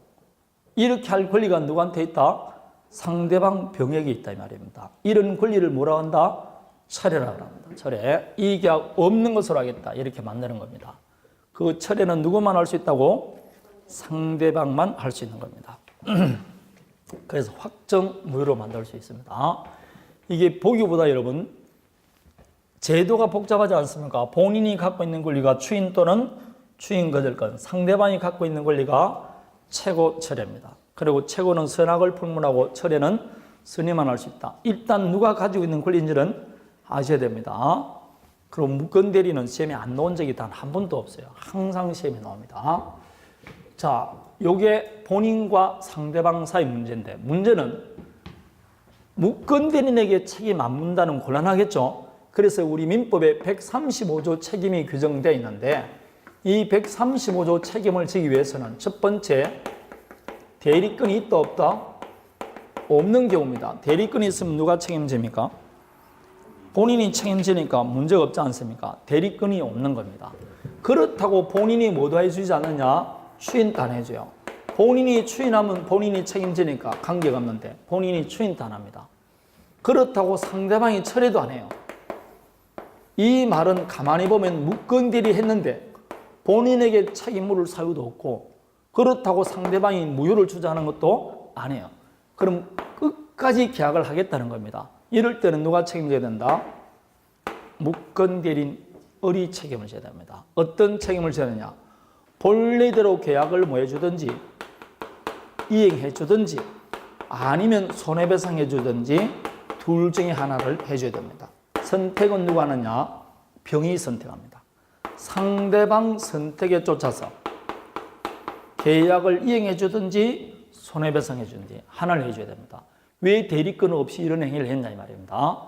이렇게 할 권리가 누구한테 있다? 상대방 병에게 있다 이 말입니다. 이런 권리를 뭐라고 한다? 철회라고 합니다. 철회. 이 계약 없는 것으로 하겠다. 이렇게 만드는 겁니다. 그 철회는 누구만 할 수 있다고? 상대방만 할 수 있는 겁니다. 그래서 확정 무효로 만들 수 있습니다. 이게 보기보다 여러분 제도가 복잡하지 않습니까? 본인이 갖고 있는 권리가 추인 또는 추인 거절권, 상대방이 갖고 있는 권리가 최고 철회입니다. 그리고 최고는 선악을 불문하고 철회는 선의만 할 수 있다. 일단 누가 가지고 있는 권리인지는 아셔야 됩니다. 그리고 무권 대리는 시험에 안 나온 적이 단 한 번도 없어요. 항상 시험에 나옵니다. 자, 요게 본인과 상대방 사이 문제인데 문제는 무권 대리인에게 책임 안 묻는다는 곤란하겠죠. 그래서 우리 민법에 135조 책임이 규정되어 있는데 이 135조 책임을 지기 위해서는 첫 번째 대리권이 있다 없다? 없는 경우입니다. 대리권이 있으면 누가 책임집니까? 본인이 책임지니까 문제가 없지 않습니까? 대리권이 없는 겁니다. 그렇다고 본인이 모두 해주지 않느냐? 추인도 안 해줘요. 본인이 추인하면 본인이 책임지니까 관계가 없는데 본인이 추인도 안 합니다. 그렇다고 상대방이 철회도 안 해요. 이 말은 가만히 보면 무권대리 했는데 본인에게 책임 물을 사유도 없고 그렇다고 상대방이 무효를 주장하는 것도 안 해요. 그럼 끝까지 계약을 하겠다는 겁니다. 이럴 때는 누가 책임져야 된다? 무권대리인 을이 책임을 져야 됩니다. 어떤 책임을 져야 되냐? 본래대로 계약을 뭐 해주든지 이행해 주든지 아니면 손해배상해 주든지 둘 중에 하나를 해줘야 됩니다. 선택은 누가 하느냐? 병이 선택합니다. 상대방 선택에 쫓아서 계약을 이행해 주든지 손해배상해 주든지 하나를 해줘야 됩니다. 왜 대리권 없이 이런 행위를 했냐 이 말입니다.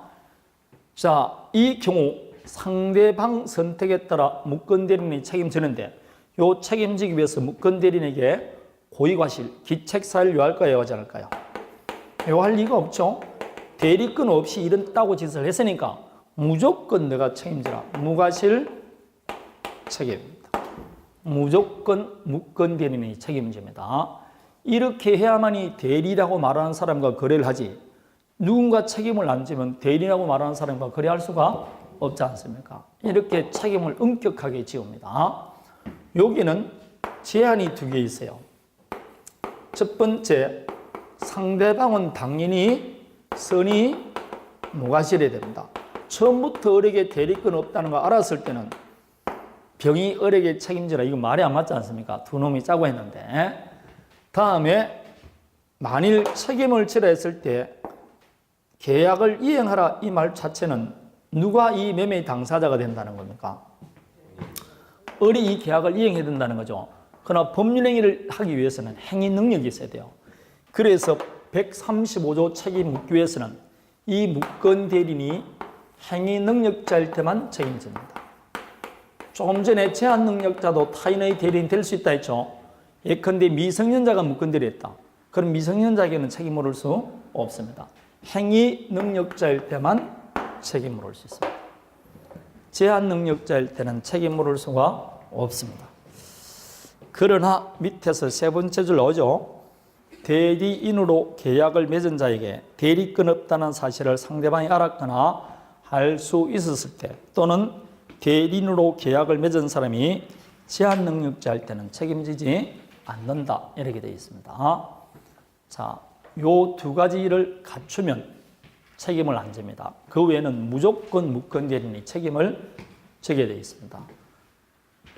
자, 이 경우 상대방 선택에 따라 무권대리인이 책임지는데 이 책임지기 위해서 무권대리인에게 고의과실, 기책사유를 요할까요? 요하지 않을까요? 요할 리가 없죠. 대리권 없이 이런 따고 짓을 했으니까 무조건 내가 책임지라. 무과실 책임입니다. 무조건 무권대리인이 책임집니다. 이렇게 해야만이 대리라고 말하는 사람과 거래를 하지 누군가 책임을 안 지면 대리라고 말하는 사람과 거래할 수가 없지 않습니까? 이렇게 책임을 엄격하게 지웁니다. 여기는 제한이 두 개 있어요. 첫 번째, 상대방은 당연히 선의 무과실해야 됩니다. 처음부터 을에게 대리권 없다는 거 알았을 때는 병이 을에게 책임지라 이거 말이 안 맞지 않습니까? 두 놈이 짜고 했는데 다음에 만일 책임을 지라 했을 때 계약을 이행하라 이 말 자체는 누가 이 매매의 당사자가 된다는 겁니까? 을이 이 계약을 이행해야 된다는 거죠. 그러나 법률행위를 하기 위해서는 행위 능력이 있어야 돼요. 그래서 135조 책임 묻기 위해서는 이 무권대리인이 행위 능력자일 때만 책임집니다. 조금 전에 제한 능력자도 타인의 대리인 될 수 있다 했죠. 예컨대 미성년자가 무권대리했다. 그럼 미성년자에게는 책임 물을 수 없습니다. 행위 능력자일 때만 책임 물을 수 있습니다. 제한 능력자일 때는 책임 물을 수가 없습니다. 그러나 밑에서 세 번째 줄 나오죠. 대리인으로 계약을 맺은 자에게 대리권 없다는 사실을 상대방이 알았거나 알 수 있었을 때 또는 대리인으로 계약을 맺은 사람이 제한 능력자일 때는 책임지지 않는다. 이렇게 되어 있습니다. 자, 요 두 가지를 갖추면 책임을 안 집니다. 그 외에는 무조건 무권 대리인이 책임을 지게 되어 있습니다.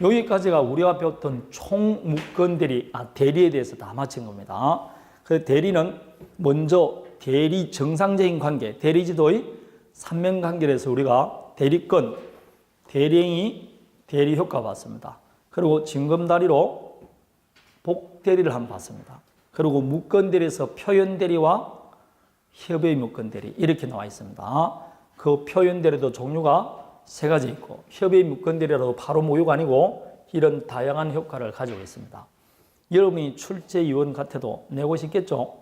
여기까지가 우리가 배웠던 총 무권 대리에 대해서 다 마친 겁니다. 그 대리는 먼저 대리 정상적인 관계, 대리지도의 삼면관계에서 우리가 대리권, 대리행위, 대리 효과 봤습니다. 그리고 징검다리로 복대리를 한번 봤습니다. 그리고 무권대리에서 표현대리와 협의 무권대리 이렇게 나와 있습니다. 그 표현대리도 종류가 세 가지 있고 협의 무권대리라도 바로 모유가 아니고 이런 다양한 효과를 가지고 있습니다. 여러분이 출제위원 같아도 내고 싶겠죠?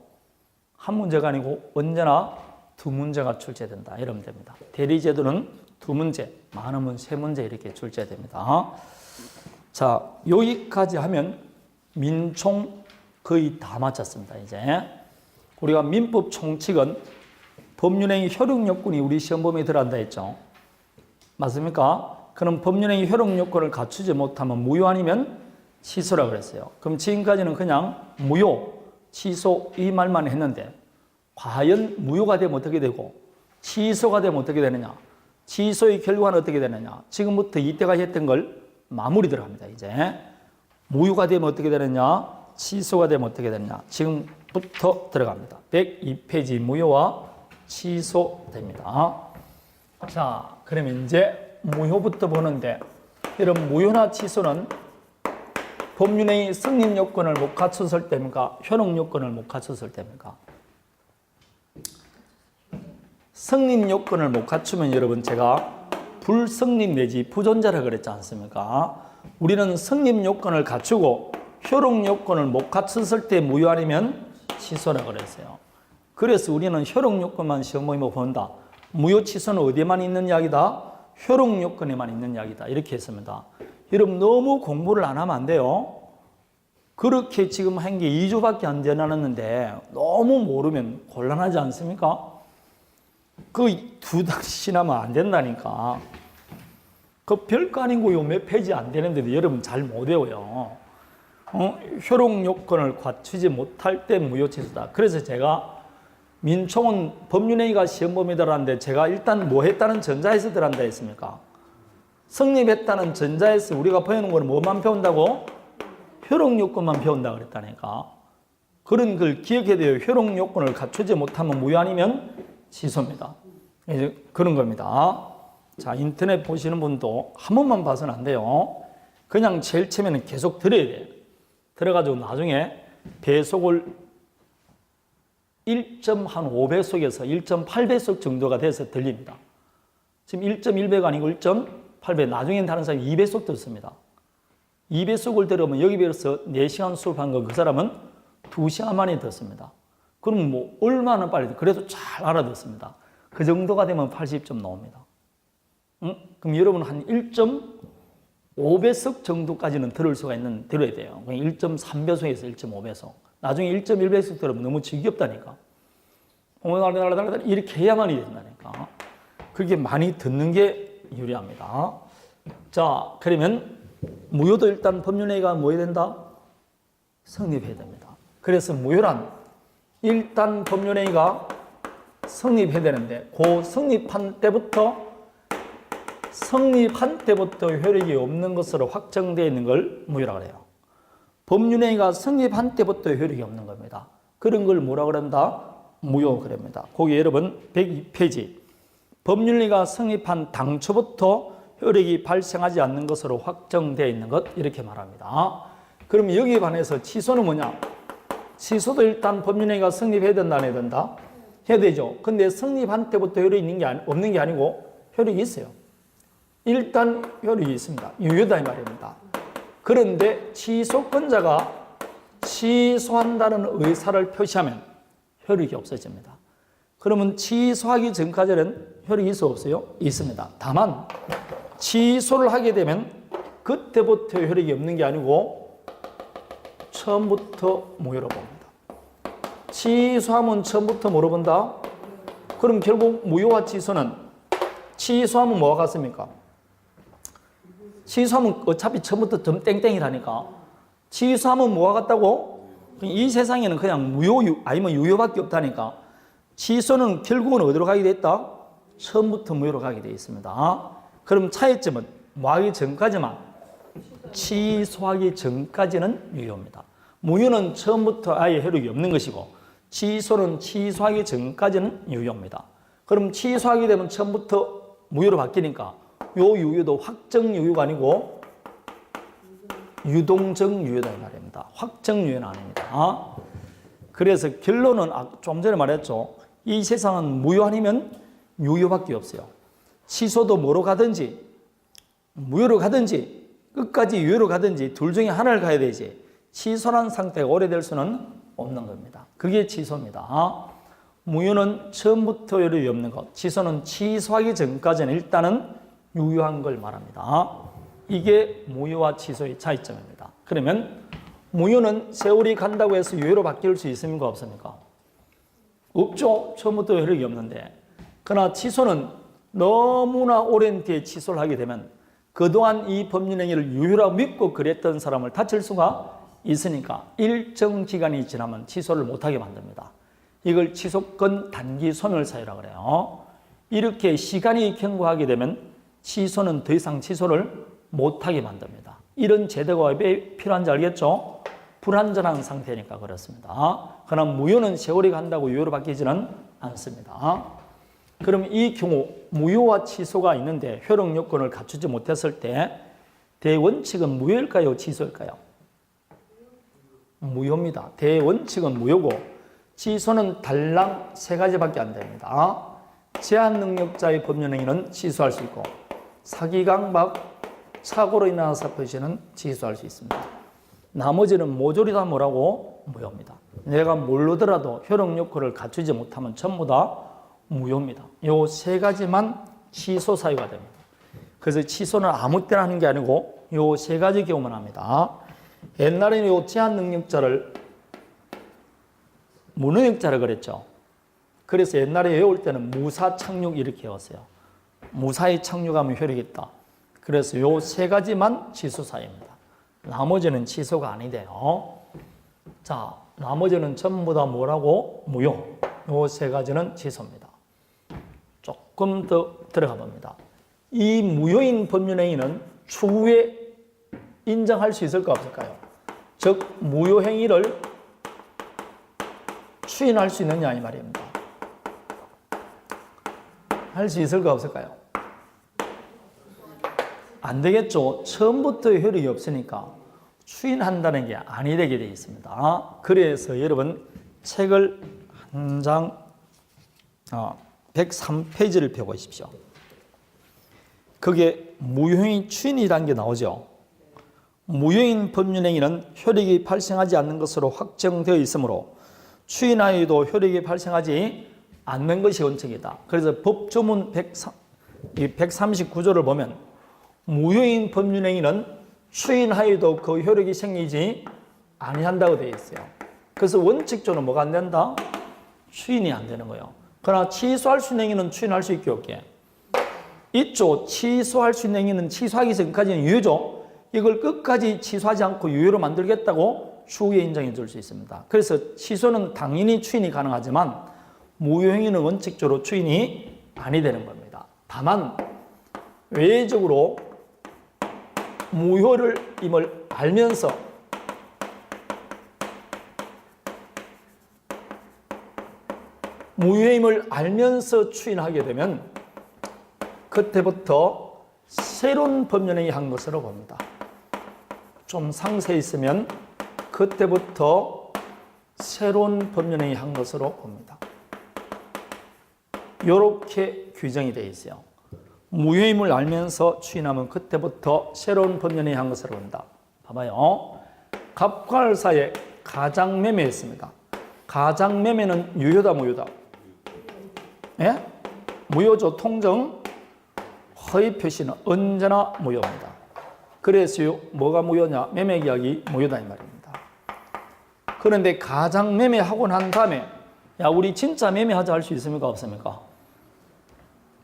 한 문제가 아니고 언제나 두 문제가 출제된다. 이러면 됩니다. 대리제도는 두 문제, 많으면 세 문제 이렇게 출제됩니다. 자, 여기까지 하면 민총 거의 다 마쳤습니다. 이제 우리가 민법 총칙은 법률행위 효력 요건이 우리 시험 범위에 들어간다 했죠. 맞습니까? 그럼 법률행위 효력 요건을 갖추지 못하면 무효 아니면 취소라 그랬어요. 그럼 지금까지는 그냥 무효, 취소 이 말만 했는데 과연 무효가 되면 어떻게 되고 취소가 되면 어떻게 되느냐? 취소의 결과는 어떻게 되느냐? 지금부터 이때까지 했던 걸 마무리 들어갑니다. 이제 무효가 되면 어떻게 되느냐? 취소가 되면 어떻게 되느냐? 지금부터 들어갑니다. 102페이지 무효와 취소됩니다. 자, 그러면 이제 무효부터 보는데 이런 무효나 취소는 법률행위 승인 요건을 못 갖췄을 때입니까? 효력 요건을 못 갖췄을 때입니까? 승인 요건을 못 갖추면 여러분 제가 불승인 내지 부존재라 그랬지 않습니까? 우리는 승인 요건을 갖추고 효력 요건을 못 갖췄을 때 무효 아니면 취소라 그랬어요. 그래서 우리는 효력 요건만 시험 모임을 본다. 무효 취소는 어디에만 있는 이야기다? 효력 요건에만 있는 이야기다. 이렇게 했습니다. 여러분 너무 공부를 안 하면 안 돼요. 그렇게 지금 한 게 2주밖에 안 지났는데 너무 모르면 곤란하지 않습니까? 그 두 달 지나면 안 된다니까. 그 별거 아니고 요 몇 페이지 안 되는데도 여러분 잘 못 외워요. 효력 요건을 갖추지 못할 때 무효 취소다. 그래서 제가 민총은 법률행위가 시험 범위에 들어갔는데 제가 일단 뭐 했다는 전자에서 들어간다 했습니까? 성립했다는 전자에서 우리가 배우는 거는 뭐만 배운다고? 효력 요건만 배운다 그랬다니까. 그런 걸 기억해야 돼요. 효력 요건을 갖추지 못하면 무효 아니면 취소입니다. 이제 그런 겁니다. 자, 인터넷 보시는 분도 한 번만 봐서는 안 돼요. 그냥 제일 처음에는 계속 들어야 돼요. 들어가지고 나중에 배속을 1.5배속에서 1.8배속 정도가 돼서 들립니다. 지금 1.1배가 아니고 1.8배, 나중엔 다른 사람이 2배속 듣습니다. 2배속을 들으면 여기 비해서 4시간 수업한 거 그 사람은 2시간 만에 듣습니다. 그럼 뭐 얼마나 빨리 그래도 잘 알아듣습니다. 그 정도가 되면 80점 나옵니다. 그럼 여러분 한 1.5배속 정도까지는 들을 수가 들어야 돼요. 1.3배속에서 1.5배속. 나중에 1.1배속 들으면 너무 지겹다니까. 이렇게 해야만이 된다니까. 그렇게 많이 듣는 게 유리합니다. 자, 그러면 무효도 일단 법률행위가 뭐 해야 된다? 성립해야 됩니다. 그래서 무효란 일단 법률행위가 성립해야 되는데 그 성립한 때부터 효력이 없는 것으로 확정되어 있는 걸 무효라고 해요. 법률행위가 성립한 때부터 효력이 없는 겁니다. 그런 걸 뭐라고 그런다? 무효 그럽니다. 거기 여러분 102페이지 법률행위가 성립한 당초부터 효력이 발생하지 않는 것으로 확정되어 있는 것 이렇게 말합니다. 그럼 여기에 반해서 취소는 뭐냐? 취소도 일단 법률행위가 성립해야 된다 안 해야 된다? 해야 되죠. 근데 성립한 때부터 효력이 없는 게 아니고 효력이 있어요. 일단 효력이 있습니다. 유효다 이 말입니다. 그런데 취소권자가 취소한다는 의사를 표시하면 효력이 없어집니다. 그러면 취소하기 전까지는 효력이 있어 없어요? 있습니다. 다만 취소를 하게 되면 그때부터 효력이 없는 게 아니고 처음부터 무효로 봅니다. 취소하면 처음부터 뭐로 본다? 그럼 결국 무효와 취소는 취소하면 뭐가 같습니까? 취소하면 어차피 처음부터 점 땡땡이라니까. 취소하면 뭐가 같다고? 이 세상에는 그냥 무효 아니면 유효밖에 없다니까. 취소는 결국은 어디로 가게 됐다? 처음부터 무효로 가게 되어 있습니다. 그럼 차이점은 뭐하기 전까지만, 취소하기 전까지는 유효입니다. 무효는 처음부터 아예 효력이 없는 것이고 취소는 취소하기 전까지는 유효입니다. 그럼 취소하게 되면 처음부터 무효로 바뀌니까 요 유효도 확정 유효가 아니고 유동적 유효다 이 말입니다. 확정 유효는 아닙니다. 그래서 결론은 좀 전에 말했죠. 이 세상은 무효 아니면 유효밖에 없어요. 취소도 뭐로 가든지 무효로 가든지 끝까지 유효로 가든지 둘 중에 하나를 가야 되지 취소한 상태가 오래될 수는 없는 겁니다. 그게 취소입니다. 무효는 처음부터 효력이 없는 것, 취소는 취소하기 전까지는 일단은 유효한 걸 말합니다. 이게 무효와 취소의 차이점입니다. 그러면 무효는 세월이 간다고 해서 유효로 바뀔 수 있습니까? 없습니까? 없죠. 처음부터 효력이 없는데. 그러나 취소는 너무나 오랜 뒤에 취소를 하게 되면 그동안 이 법률행위를 유효라고 믿고 그랬던 사람을 다칠 수가 있으니까 일정 기간이 지나면 취소를 못하게 만듭니다. 이걸 취소권 단기 소멸사유라고 그래요. 이렇게 시간이 경과하게 되면 취소는 더 이상 취소를 못하게 만듭니다. 이런 제도가 왜 필요한지 알겠죠? 불완전한 상태니까 그렇습니다. 그러나 무효는 세월이 간다고 유효로 바뀌지는 않습니다. 그럼 이 경우 무효와 취소가 있는데 효력 요건을 갖추지 못했을 때 대원칙은 무효일까요? 취소일까요? 무효입니다. 대원칙은 무효고 취소는 달랑 3가지밖에 안 됩니다. 제한 능력자의 법률행위는 취소할 수 있고 사기, 강박, 사고로 인한 사표시는 취소할 수 있습니다. 나머지는 모조리 다 뭐라고? 무효입니다. 내가 모르더라도 효력 요건을 갖추지 못하면 전부 다 무효입니다. 요 3가지만 취소 사유가 됩니다. 그래서 취소는 아무 때나 하는 게 아니고 요 3가지 경우만 합니다. 옛날에는 요 제한 능력자를 무능력자라 그랬죠. 그래서 옛날에 외울 때는 무사 착륙 이렇게 외웠어요. 무사히 착륙하면 효력이 있다. 그래서 요 3가지만 취소 사유입니다. 나머지는 취소가 아니대요. 자, 나머지는 전부 다 뭐라고? 무효. 요 3가지는 취소입니다. 조금 더 들어가 봅니다. 이 무효인 법률행위는 추후에 인정할 수 있을까 없을까요? 즉 무효행위를 추인할 수 있느냐 이 말입니다. 할 수 있을까 없을까요? 안 되겠죠. 처음부터 효력이 없으니까 추인한다는 게 아니 되게 되어 있습니다. 그래서 여러분 책을 한 장 103페이지를 펴보십시오. 그게 무효인 추인이라는 게 나오죠. 무효인 법률행위는 효력이 발생하지 않는 것으로 확정되어 있으므로 추인하여도 효력이 발생하지 않는 것이 원칙이다. 그래서 법조문 139조를 보면 무효인 법률행위는 추인하여도 그 효력이 생기지 아니한다고 되어 있어요. 그래서 원칙적으로 뭐가 안 된다? 추인이 안 되는 거예요. 그러나 취소할 수 있는 행위는 추인할 수 있게 없게. 있죠. 취소할 수 있는 행위는 취소하기 전까지는 유효죠. 이걸 끝까지 취소하지 않고 유효로 만들겠다고 추후에 인정해 줄 수 있습니다. 그래서 취소는 당연히 추인이 가능하지만 무효행위는 원칙적으로 추인이 아니 되는 겁니다. 다만 외적으로 무효임을 알면서 무효임을 알면서 추인하게 되면 그때부터 새로운 법률행위 한 것으로 봅니다. 좀 상세히 있으면 그때부터 새로운 법률행위 한 것으로 봅니다. 이렇게 규정이 되어 있어요. 무효임을 알면서 추인하면 그때부터 새로운 법률행위 한 것으로 본다. 봐봐요. 갑과을 가장매매했습니다. 가장매매는 유효다 무효다? 예? 무효죠. 통정 허위 표시는 언제나 무효입니다. 그래서 뭐가 무효냐? 매매계약이 무효다 이 말입니다. 그런데 가장 매매하고 난 다음에 야, 우리 진짜 매매하자 할 수 있습니까? 없습니까?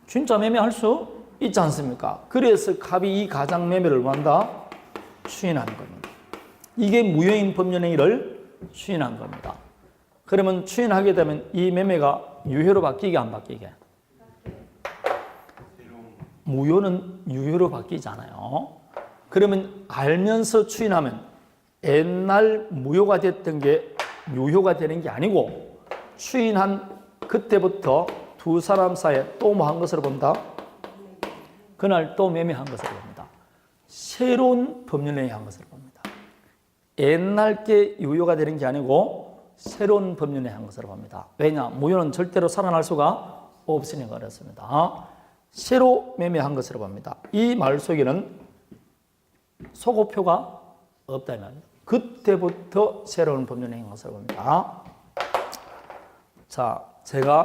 진짜 매매할 수 있지 않습니까? 그래서 갑이 이 가장 매매를 뭐한다? 추인하는 겁니다. 이게 무효인 법률행위를 추인한 겁니다. 그러면 추인하게 되면 이 매매가 유효로 바뀌게 안 바뀌게? 무효는 유효로 바뀌잖아요. 그러면 알면서 추인하면 옛날 무효가 됐던 게 유효가 되는 게 아니고 추인한 그때부터 두 사람 사이에 또 뭐 한 것으로 본다? 그날 또 매매한 것으로 봅니다. 새로운 법률행위 한 것으로 봅니다. 옛날 게 유효가 되는 게 아니고 새로운 법률행위 한 것으로 봅니다. 왜냐? 무효는 절대로 살아날 수가 없으니까 그렇습니다. 새로 매매한 것으로 봅니다. 이 말 속에는 소고표가 없다면 그때부터 새로운 법률행위 한 것으로 봅니다. 자, 제가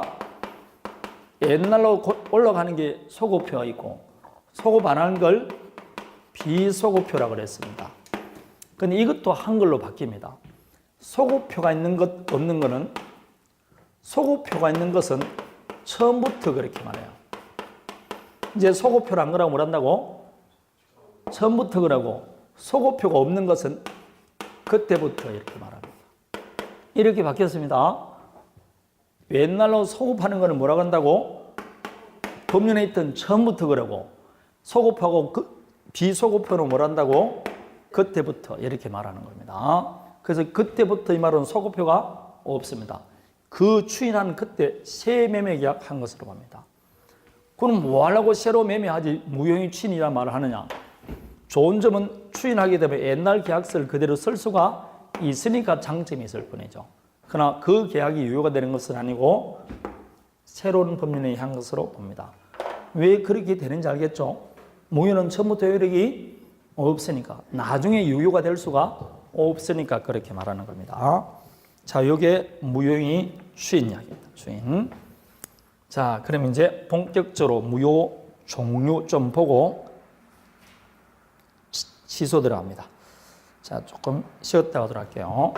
옛날로 올라가는 게 소고표가 있고 소고 반하는 걸 비소고표라고 그랬습니다. 근데 이것도 한글로 바뀝니다. 소고표가 있는 것 없는 거는 소고표가 있는 것은 처음부터 그렇게 말해요. 이제 소고표란 거라고 뭐란다고? 처음부터 그러고 소고표가 없는 것은 그때부터 이렇게 말합니다. 이렇게 바뀌었습니다. 옛날로 소급하는 거는 뭐라고 한다고? 법률에 있던 처음부터 그러고 소급하고 비소급표는 뭐라 한다고? 그때부터 이렇게 말하는 겁니다. 그래서 그때부터 이 말은 소급표가 없습니다. 그 추인한 그때 새 매매 계약 한 것으로 봅니다. 그럼 뭐 하려고 새로 매매하지 무효인 추인이란 말을 하느냐? 좋은 점은 추인하게 되면 옛날 계약서를 그대로 쓸 수가 있으니까 장점이 있을 뿐이죠. 그러나 그 계약이 유효가 되는 것은 아니고 새로운 법률행위 한 것으로 봅니다. 왜 그렇게 되는지 알겠죠? 무효는 처음부터 효력이 없으니까 나중에 유효가 될 수가 없으니까 그렇게 말하는 겁니다. 자, 이게 무효행위 추인 이야기입니다. 추인. 자, 그럼 이제 본격적으로 무효 종류 좀 보고 취소 들어갑니다. 자, 조금 쉬었다 가도록 할게요.